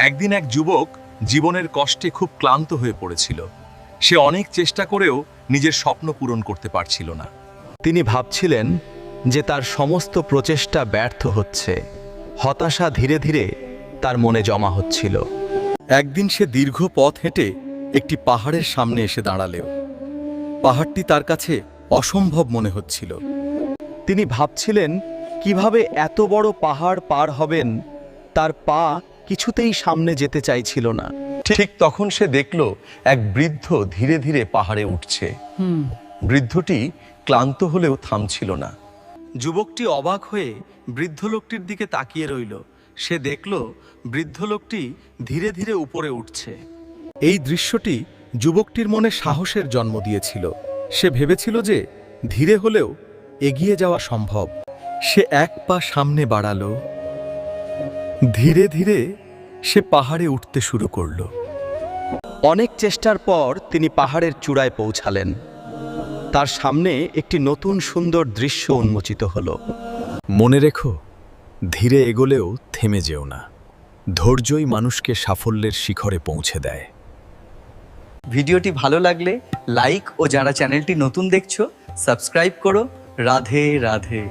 একদিন এক যুবক জীবনের কষ্টে খুব ক্লান্ত হয়ে পড়েছিল। সে অনেক চেষ্টা করেও নিজের স্বপ্ন পূরণ করতে পারছিল না। তিনি ভাবছিলেন যে তার সমস্ত প্রচেষ্টা ব্যর্থ হচ্ছে। হতাশা ধীরে ধীরে তার মনে জমা হচ্ছিল। একদিন সে দীর্ঘ পথ হেঁটে একটি পাহাড়ের সামনে এসে দাঁড়ালেও পাহাড়টি তার কাছে অসম্ভব মনে হচ্ছিল। তিনি ভাবছিলেন কিভাবে এত বড় পাহাড় পার হবেন। তার পা কিছুতেই সামনে যেতে চাইছিল না। ঠিক তখন সে দেখল এক বৃদ্ধ ধীরে ধীরে পাহাড়ে উঠছে। বৃদ্ধটি ক্লান্ত হলেও থামছিল না। যুবকটি অবাক হয়ে বৃদ্ধ লোকটির দিকে তাকিয়ে রইল। সে দেখল বৃদ্ধ লোকটি ধীরে ধীরে উপরে উঠছে। এই দৃশ্যটি যুবকটির মনে সাহসের জন্ম দিয়েছিল। সে ভেবেছিল যে ধীরে হলেও এগিয়ে যাওয়া সম্ভব। সে এক পা সামনে বাড়ালো। ধীরে ধীরে সে পাহাড়ে উঠতে শুরু করল। অনেক চেষ্টার পর তিনি পাহাড়ের চূড়ায় পৌঁছালেন। তার সামনে একটি নতুন সুন্দর দৃশ্য উন্মোচিত হলো। মনে রেখো, ধীরে এগোলেও থেমে যেও না। ধৈর্যই মানুষকে সাফল্যের শিখরে পৌঁছে দেয়। ভিডিওটি ভালো লাগলে লাইক ও যারা চ্যানেলটি নতুন দেখছো সাবস্ক্রাইব করো। রাধে রাধে।